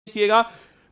देखिएगा,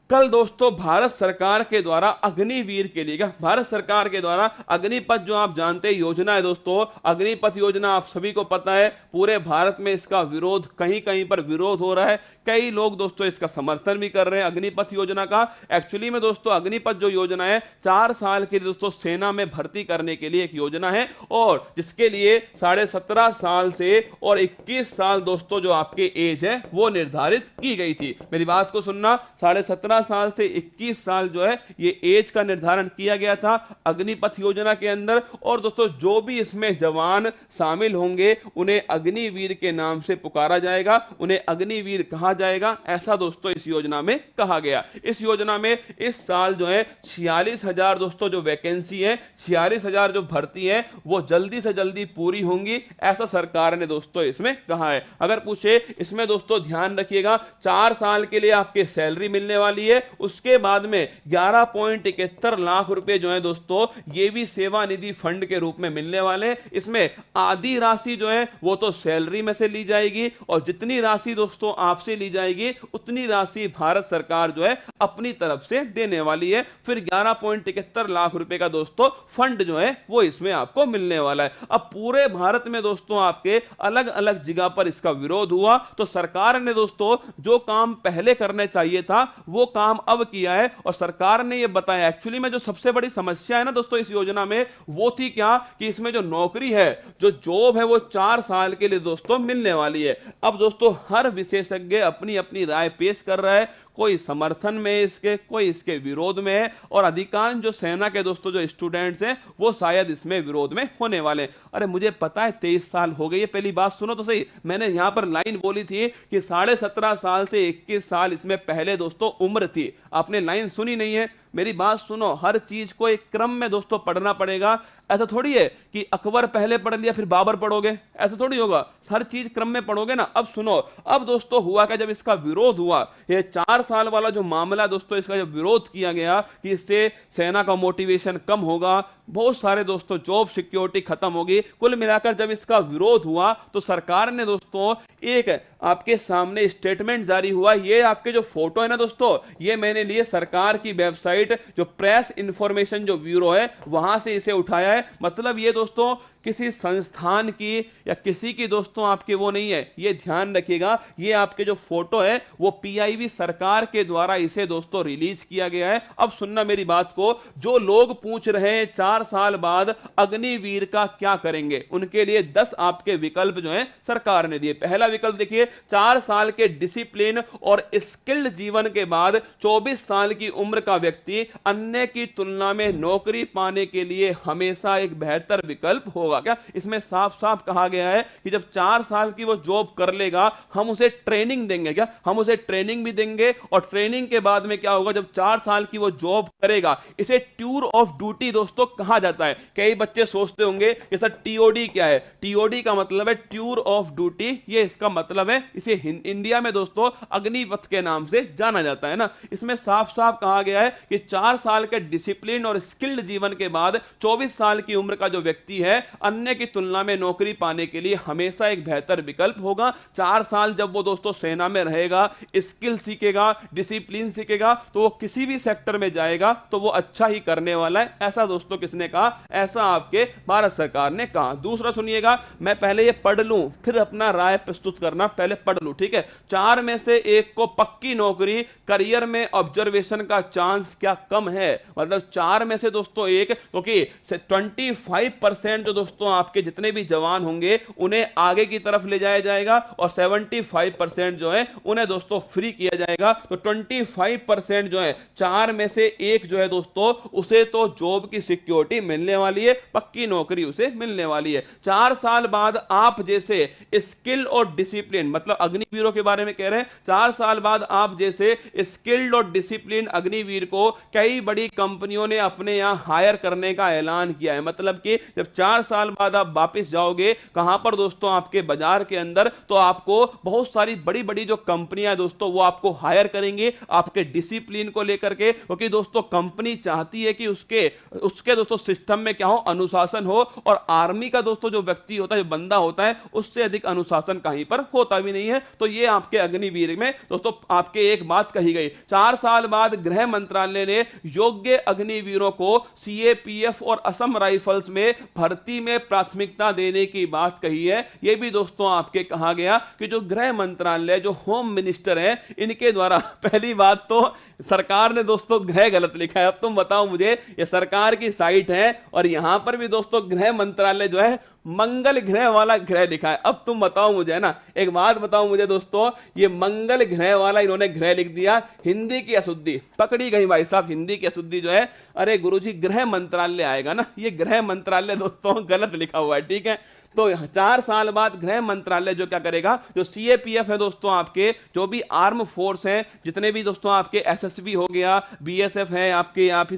कल दोस्तों भारत सरकार के द्वारा अग्निवीर के लिए, भारत सरकार के द्वारा अग्निपथ, जो आप जानते हैं योजना है दोस्तों, अग्निपथ योजना आप सभी को पता है, पूरे भारत में इसका विरोध, कहीं कहीं पर विरोध हो रहा है, कई लोग दोस्तों इसका समर्थन भी कर रहे हैं अग्निपथ योजना का। एक्चुअली में दोस्तों अग्निपथ जो योजना है 4 साल के लिए दोस्तों सेना में भर्ती करने के लिए एक योजना है, और जिसके लिए 17.5 साल से और 21 साल दोस्तों जो आपके एज है वो निर्धारित की गई थी। मेरी बात को सुनना, 17.5 साल से 21 साल जो है ये एज का निर्धारण किया गया था अग्निपथ योजना के अंदर। और दोस्तों जो भी इसमें जवान शामिल होंगे उन्हें अग्निवीर के नाम से पुकारा जाएगा, उन्हें अग्निवीर कहा जाएगा, ऐसा दोस्तों इस योजना में कहा गया। इस योजना में इस साल जो है 46,000 दोस्तों जो वैकेंसी है, 46,000 जो भर्ती है वो जल्दी से जल्दी पूरी होंगी, ऐसा सरकार ने दोस्तों इसमें कहा है। अगर पूछे इसमें दोस्तों ध्यान रखिएगा, 4 साल के लिए आपके सैलरी मिलने वाली है, उसके बाद में 11.71 लाख रुपए जो है दोस्तों ये भी सेवा निधि फंड के रूप में मिलने वाले हैं। इसमें आधी राशि जो है वो तो सैलरी में से ली जाएगी, और जितनी राशि दोस्तों आपसे ली जाएगी उतनी राशि भारत सरकार जो है अपनी तरफ से देने वाली है। फिर 11.71 लाख रुपए का दोस्तों फंड जो है वो इसमें आपको मिलने वाला है। अब पूरे भारत में दोस्तों आपके अलग अलग जगह पर इसका विरोध हुआ, तो सरकार ने दोस्तों जो काम पहले करने चाहिए था वो काम अब किया है, और सरकार ने यह बताया। एक्चुअली में जो सबसे बड़ी समस्या है ना दोस्तों इस योजना में, वो थी क्या कि इसमें जो नौकरी है, जो जॉब है वो 4 साल के लिए दोस्तों मिलने वाली है। अब दोस्तों हर विशेषज्ञ अपनी अपनी राय पेश कर रहा है, कोई समर्थन में है इसके, कोई इसके विरोध में है, और अधिकांश जो सेना के दोस्तों जो स्टूडेंट्स हैं वो शायद इसमें विरोध में होने वाले हैं। अरे मुझे पता है 23 साल हो गई है, पहली बात सुनो तो सही, मैंने यहां पर लाइन बोली थी कि 17.5 साल से 21 साल इसमें पहले दोस्तों उम्र थी, आपने लाइन सुनी नहीं है। मेरी बात सुनो, हर चीज को एक क्रम में दोस्तों पढ़ना पड़ेगा। ऐसा थोड़ी है कि अकबर पहले पढ़ लिया फिर बाबर पढ़ोगे, ऐसा थोड़ी होगा, हर चीज क्रम में पढ़ोगे ना। अब सुनो, अब दोस्तों हुआ क्या, जब इसका विरोध हुआ, ये 4 साल वाला जो मामला दोस्तों, इसका जब विरोध किया गया कि इससे सेना का मोटिवेशन कम होगा, बहुत सारे दोस्तों जॉब सिक्योरिटी खत्म होगी, कुल मिलाकर जब इसका विरोध हुआ तो सरकार ने दोस्तों एक आपके सामने स्टेटमेंट जारी हुआ। ये आपके जो फोटो है ना दोस्तों, ये मैंने लिए सरकार की वेबसाइट जो प्रेस इंफॉर्मेशन जो ब्यूरो है वहां से इसे उठाया है। मतलब ये दोस्तों किसी संस्थान की या किसी की दोस्तों आपके वो नहीं है, ये ध्यान रखिएगा, ये आपके जो फोटो है वो पीआईबी सरकार के द्वारा इसे दोस्तों रिलीज किया गया है। अब सुनना मेरी बात को, जो लोग पूछ रहे हैं 4 साल बाद अग्निवीर का क्या करेंगे, उनके लिए 10 आपके विकल्प जो है सरकार ने दिए। पहला विकल्प देखिए, 4 साल के डिसिप्लिन और स्किल्ड जीवन के बाद 24 साल की उम्र का व्यक्ति अन्य की तुलना में नौकरी पाने के लिए हमेशा एक बेहतर विकल्प होगा। क्या इसमें साफ साफ कहा गया है कि जब 4 साल की वो जॉब कर लेगा हम उसे ट्रेनिंग देंगे, क्या हम उसे ट्रेनिंग भी देंगे, और ट्रेनिंग के बाद में क्या होगा, जब 4 साल की वो जॉब करेगा, इसे टूर ऑफ ड्यूटी दोस्तों कहा जाता है। कई बच्चे सोचते होंगे कि सर टीओडी क्या है, टीओडी का मतलब है टूर ऑफ ड्यूटी, ये इसका मतलब है, इसे इंडिया में दोस्तों अग्निपथ के नाम से जाना जाता है ना। इसमें साफ साफ कहा गया है कि 4 साल के डिसिप्लिन और स्किल्ड जीवन के बाद 24 साल की उम्र का जो व्यक्ति है अन्य की तुलना में नौकरी पाने के लिए हमेशा एक बेहतर विकल्प होगा। 4 साल जब वो दोस्तों सेना में रहेगा, स्किल सीखेगा, डिसिप्लिन सीखेगा, तो वो किसी भी सेक्टर में जाएगा तो वो अच्छा ही करने वाला है। ऐसा दोस्तों किसने कहा, ऐसा आपके भारत सरकार ने कहा। दूसरा सुनिएगा, मैं पहले ये पढ़ लूं फिर अपना राय प्रस्तुत करना, पहले पढ़ लूं ठीक है। 4 में से एक को पक्की नौकरी, करियर में ऑब्जर्वेशन का चांस क्या कम है, मतलब 4 में से दोस्तों एक, क्योंकि 25% जो दोस्तों आपके जितने भी जवान होंगे उन्हें आगे की तरफ ले जाया जाएगा, और 75% जो है उन्हें दोस्तों फ्री किया जाएगा। तो 25% जो है 4 में से एक जो है दोस्तों उसे तो जॉब की सिक्योरिटी मिलने वाली है, पक्की नौकरी उसे मिलने वाली है। 4 साल बाद आप जैसे स्किल और डिसिप्लिन, मतलब अग्निवीरों के बारे में कह रहे हैं, 4 साल बाद आप जैसे स्किल्ड और डिसिप्लिन अग्निवीर को कई बड़ी कंपनियों ने अपने यहां हायर करने का ऐलान किया है। मतलब कि जब 4 साल बाद आप वापस जाओगे कहां पर दोस्तों, आपके बाजार के अंदर, तो आपको बहुत सारी बड़ी बड़ी जो कंपनियां दोस्तों वो आपको हायर करेंगे आपके डिसिप्लिन को लेकर के, क्योंकि दोस्तों कंपनी चाहती है कि उसके दोस्तों सिस्टम में क्या हो, अनुशासन हो, और आर्मी का दोस्तों जो व्यक्ति होता है, जो बंदा होता है, उससे अधिक अनुशासन कहीं पर होता भी नहीं है। तो ये आपके अग्निवीर में दोस्तों आपके एक बात कही गई। 4 साल बाद गृह मंत्रालय ने योग्य अग्निवीरों को सीएपीएफ और असम राइफल्स में भर्ती में प्राथमिकता देने की बात कही है। यह भी दोस्तों आपके कहा गया कि जो गृह मंत्रालय, जो होम मिनिस्टर है, इनके द्वारा पहली बात तो सरकार ने दोस्तों गृह गलत लिखा है। अब तुम बताओ मुझे, ये सरकार की साइट है और यहां पर भी दोस्तों गृह मंत्रालय जो है मंगल ग्रह वाला ग्रह लिखा है। अब तुम बताओ मुझे ना, एक बात बताओ मुझे दोस्तों, ये मंगल ग्रह वाला इन्होंने ग्रह लिख दिया, हिंदी की अशुद्धि पकड़ी गई भाई साहब, हिंदी की अशुद्धि जो है। अरे गुरुजी गृह मंत्रालय आएगा ना, ये गृह मंत्रालय दोस्तों गलत लिखा हुआ है, ठीक है। तो 4 साल बाद गृह मंत्रालय जो क्या करेगा, जो सीएपीएफ है दोस्तों, आपके जो भी आर्म फोर्स हैं, जितने भी दोस्तों आपके एसएसबी हो गया, बीएसएफ है आपके, आप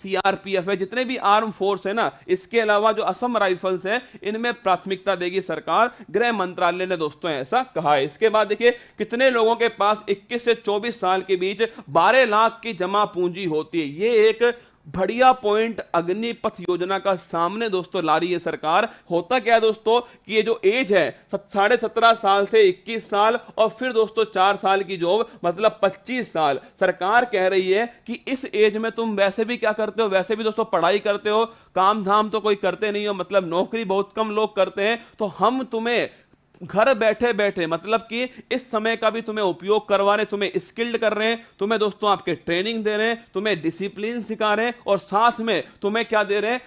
सीआरपीएफ है, जितने भी आर्म फोर्स है ना, इसके अलावा जो असम राइफल्स है, इनमें प्राथमिकता देगी सरकार, गृह मंत्रालय ने दोस्तों ऐसा कहा है। इसके बाद देखिए कितने लोगों के पास 21 से 24 साल के बीच 12 लाख की जमा पूंजी होती है। ये एक बढ़िया पॉइंट अग्निपथ योजना का सामने दोस्तों ला रही है सरकार। होता क्या है दोस्तों कि ये जो एज है 17.5 साल से 21 साल और फिर दोस्तों 4 साल की जॉब, मतलब 25 साल। सरकार कह रही है कि इस एज में तुम वैसे भी क्या करते हो, वैसे भी दोस्तों पढ़ाई करते हो, काम धाम तो कोई करते नहीं हो, मतलब नौकरी बहुत कम लोग करते हैं, तो हम तुम्हें घर बैठे बैठे, मतलब कि इस समय का भी तुम्हें उपयोग करवा रहे, तुम्हें स्किल्ड कर रहे हैं, तुम्हें दोस्तों आपके ट्रेनिंग दे रहे हैं, तुम्हें डिसिप्लिन सिखा रहे हैं, और साथ में तुम्हें क्या दे रहे हैं,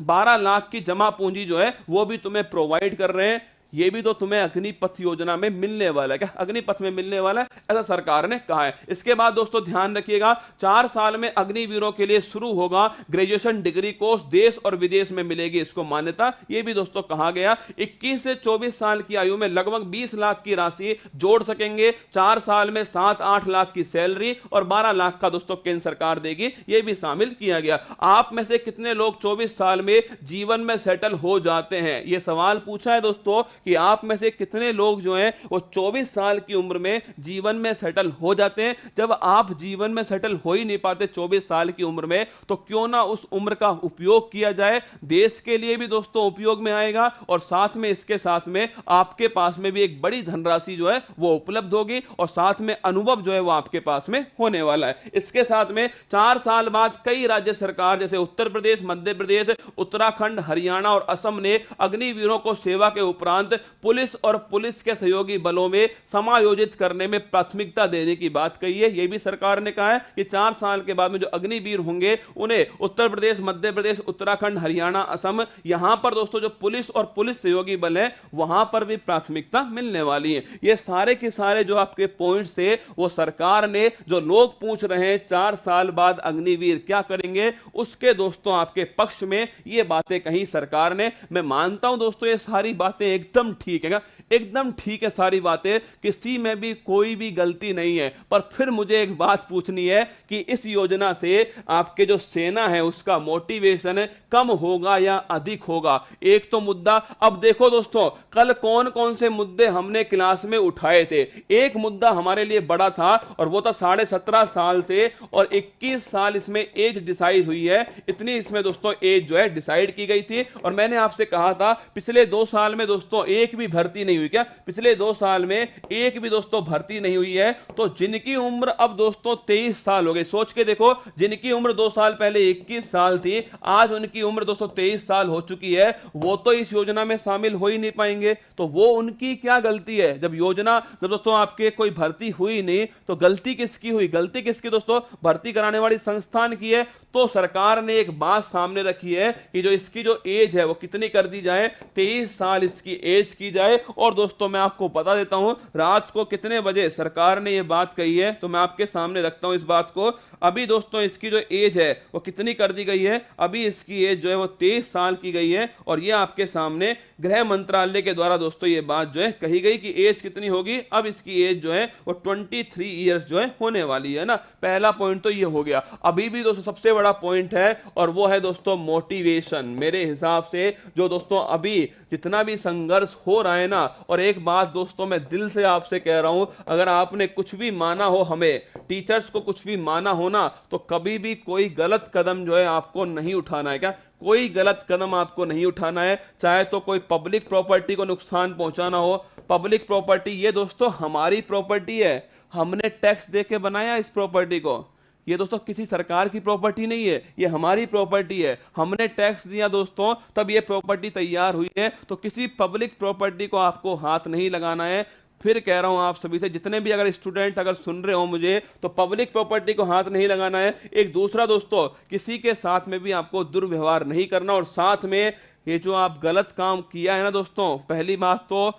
12 लाख की जमा पूंजी जो है वो भी तुम्हें प्रोवाइड कर रहे हैं। ये भी तो तुम्हें अग्निपथ योजना में मिलने वाला है। क्या अग्निपथ में मिलने वाला है, ऐसा सरकार ने कहा है। इसके बाद दोस्तों ध्यान रखिएगा, 4 साल में अग्निवीरों के लिए शुरू होगा ग्रेजुएशन डिग्री कोर्स, देश और विदेश में मिलेगी इसको मान्यता। ये भी दोस्तों कहा गया। 21 से 24 साल की आयु में लगभग 20 लाख की राशि जोड़ सकेंगे। 4 साल में 7-8 लाख की सैलरी और 12 लाख का दोस्तों केंद्र सरकार देगी, ये भी शामिल किया गया। आप में से कितने लोग 24 साल में जीवन में सेटल हो जाते हैं, यह सवाल पूछा है दोस्तों कि आप में से कितने लोग जो हैं वो 24 साल की उम्र में जीवन में सेटल हो जाते हैं। जब आप जीवन में सेटल हो ही नहीं पाते 24 साल की उम्र में, तो क्यों ना उस उम्र का उपयोग किया जाए, देश के लिए भी दोस्तों उपयोग में आएगा, और साथ में इसके साथ में आपके पास में भी एक बड़ी धनराशि जो है वो उपलब्ध होगी, और साथ में अनुभव जो है वो आपके पास में होने वाला है। इसके साथ में 4 साल बाद कई राज्य सरकार जैसे उत्तर प्रदेश, मध्य प्रदेश, उत्तराखंड, हरियाणा और असम ने अग्निवीरों को सेवा के उपरांत पुलिस और पुलिस के सहयोगी बलों में समायोजित करने में प्राथमिकता देने की बात कही है। यह भी सरकार ने कहा है कि 4 साल के बाद में जो अग्निवीर होंगे उन्हें उत्तर प्रदेश, मध्य प्रदेश, उत्तराखंड, हरियाणा, असम, यहां पर दोस्तों जो पुलिस और पुलिस सहयोगी बल है वहां पर भी प्राथमिकता मिलने वाली है। ये सारे के सारे जो आपके पॉइंट्स थे वो सरकार ने, जो लोग पूछ रहे हैं 4 साल बाद अग्निवीर क्या करेंगे, उसके दोस्तों आपके पक्ष में ये बातें कही सरकार ने। मैं मानता हूं दोस्तों ये सारी बातें एकदम ठीक है, एकदम ठीक है सारी बातें, किसी में भी कोई भी गलती नहीं है। पर फिर मुझे एक बात पूछनी है कि इस योजना से आपके जो सेना है उसका मोटिवेशन कम होगा या अधिक होगा। एक तो मुद्दा, अब देखो दोस्तों कल कौन कौन से मुद्दे हमने क्लास में उठाए थे। एक मुद्दा हमारे लिए बड़ा था और वो था 17.5 साल से और 21 साल इसमें एज डिसाइड हुई है, इतनी इसमें दोस्तों एज जो है डिसाइड की गई थी। और मैंने आपसे कहा था पिछले 2 साल में दोस्तों एक भी भर्ती नहीं हुई। क्या पिछले 2 साल में एक भी दोस्तों भर्ती नहीं हुई है? तो जिनकी उम्र अब दोस्तों 23 साल हो गई, सोच के देखो, जिनकी उम्र 2 साल पहले 21 साल थी, आज उनकी उम्र दोस्तों 23 साल हो चुकी है, वो तो इस योजना में शामिल हो ही नहीं पाएंगे। तो वो उनकी क्या गलती है? जब योजना, जब दोस्तों आपके कोई भर्ती हुई नहीं तो गलती किसकी हुई? गलती किसकी दोस्तों? भर्ती कराने वाली संस्थान की है। तो सरकार ने एक बात सामने रखी है कि जो इसकी जो एज है वो कितनी कर दी जाए, 23 साल इसकी एज की जाए। और दोस्तों मैं आपको बता देता हूं रात को कितने बजे सरकार ने ये बात कही है, तो मैं आपके सामने रखता हूं इस बात को। अभी दोस्तों इसकी जो एज है वो कितनी कर दी गई है? अभी इसकी एज जो है वो 23 साल की गई है और ये आपके सामने गृह मंत्रालय के द्वारा दोस्तों ये बात जो है कही गई कि एज कितनी होगी, अब इसकी एज जो है वो 23 ईयर्स जो है होने वाली है ना। पहला पॉइंट तो ये हो गया। अभी भी दोस्तों सबसे बड़ा पॉइंट है और वो है दोस्तों मोटिवेशन। मेरे हिसाब से जो दोस्तों अभी जितना भी संघर्ष हो रहा है ना, और एक बात दोस्तों मैं दिल से आपसे कह रहा हूं, अगर आपने कुछ भी माना हो, हमें टीचर्स को कुछ भी माना हो ना, तो कभी भी कोई गलत कदम जो है आपको नहीं उठाना है। क्या कोई गलत कदम आपको नहीं उठाना है, चाहे तो कोई पब्लिक प्रॉपर्टी को नुकसान पहुंचाना हो। पब्लिक प्रॉपर्टी ये दोस्तों हमारी प्रॉपर्टी है, हमने टैक्स दे के बनाया इस प्रॉपर्टी को। ये दोस्तों किसी सरकार की प्रॉपर्टी नहीं है, ये हमारी प्रॉपर्टी है, हमने टैक्स दिया दोस्तों तब ये प्रॉपर्टी तैयार हुई है। तो किसी पब्लिक प्रॉपर्टी को आपको हाथ नहीं लगाना है। फिर कह रहा हूं आप सभी से, जितने भी अगर स्टूडेंट अगर सुन रहे हो मुझे, तो पब्लिक प्रॉपर्टी को हाथ नहीं लगाना है। एक दूसरा दोस्तों, किसी के साथ में भी आपको दुर्व्यवहार नहीं करना, और साथ में ये जो आप गलत काम किया है ना दोस्तों, पहली बात तो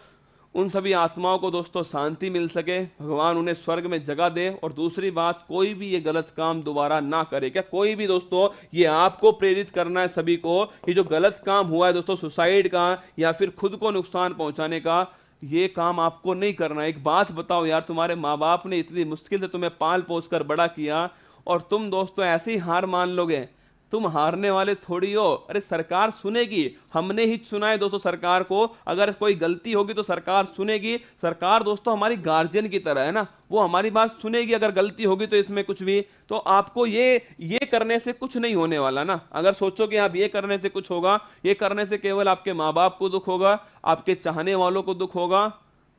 उन सभी आत्माओं को दोस्तों शांति मिल सके, भगवान उन्हें स्वर्ग में जगह दे, और दूसरी बात कोई भी ये गलत काम दोबारा ना करे। क्या कोई भी दोस्तों, ये आपको प्रेरित करना है सभी को, ये जो गलत काम हुआ है दोस्तों सुसाइड का या फिर खुद को नुकसान पहुंचाने का, ये काम आपको नहीं करना। एक बात बताओ यार, तुम्हारे माँ बाप ने इतनी मुश्किल से तुम्हें पाल पोस कर बड़ा किया और तुम दोस्तों ऐसे ही हार मान लोगे? तुम हारने वाले थोड़ी हो। अरे सरकार सुनेगी, हमने ही सुना है दोस्तों सरकार को, अगर कोई गलती होगी तो सरकार सुनेगी। सरकार दोस्तों हमारी गार्जियन की तरह है ना, वो हमारी बात सुनेगी। अगर गलती होगी तो इसमें कुछ भी, तो आपको ये करने से कुछ नहीं होने वाला ना। अगर सोचो कि आप ये करने से कुछ होगा, ये करने से केवल आपके माँ बाप को दुख होगा, आपके चाहने वालों को दुख होगा,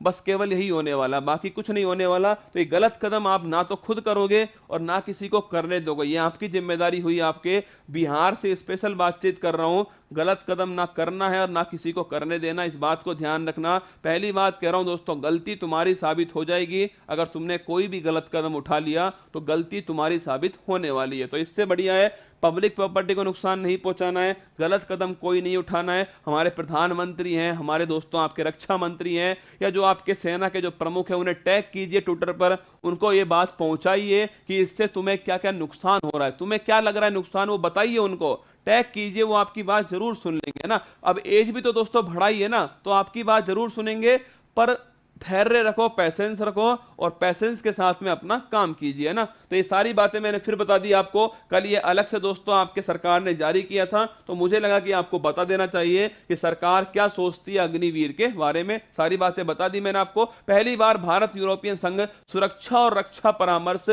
बस केवल यही होने वाला, बाकी कुछ नहीं होने वाला। तो ये गलत कदम आप ना तो खुद करोगे और ना किसी को करने दोगे, ये आपकी जिम्मेदारी हुई। आपके बिहार से स्पेशल बातचीत कर रहा हूं, गलत कदम ना करना है और ना किसी को करने देना, इस बात को ध्यान रखना। पहली बात कह रहा हूं दोस्तों, गलती तुम्हारी साबित हो जाएगी। अगर तुमने कोई भी गलत कदम उठा लिया तो गलती तुम्हारी साबित होने वाली है। तो इससे बढ़िया है पब्लिक प्रॉपर्टी को नुकसान नहीं पहुंचाना है, गलत कदम कोई नहीं उठाना है। हमारे प्रधानमंत्री हैं, हमारे दोस्तों आपके रक्षा मंत्री हैं, या जो आपके सेना के जो प्रमुख हैं, उन्हें टैग कीजिए ट्विटर पर, उनको ये बात पहुंचाइए कि इससे तुम्हें क्या क्या नुकसान हो रहा है, तुम्हें क्या लग रहा है नुकसान, वो बताइए उनको, टैग कीजिए, वो आपकी बात जरूर सुन लेंगे ना। अब एज भी तो दोस्तों बढ़ाई है ना, तो आपकी बात जरूर सुनेंगे, पर धैर्य रखो, पैसेंस रखो, और पैसेंस के साथ में अपना काम कीजिए ना। तो ये सारी बातें मैंने फिर बता दी आपको। कल ये अलग से दोस्तों आपके सरकार ने जारी किया था, तो मुझे लगा कि आपको बता देना चाहिए कि सरकार क्या सोचती है अग्निवीर के बारे में। सारी बातें बता दी मैंने आपको। पहली बार भारत यूरोपियन संघ सुरक्षा और रक्षा परामर्श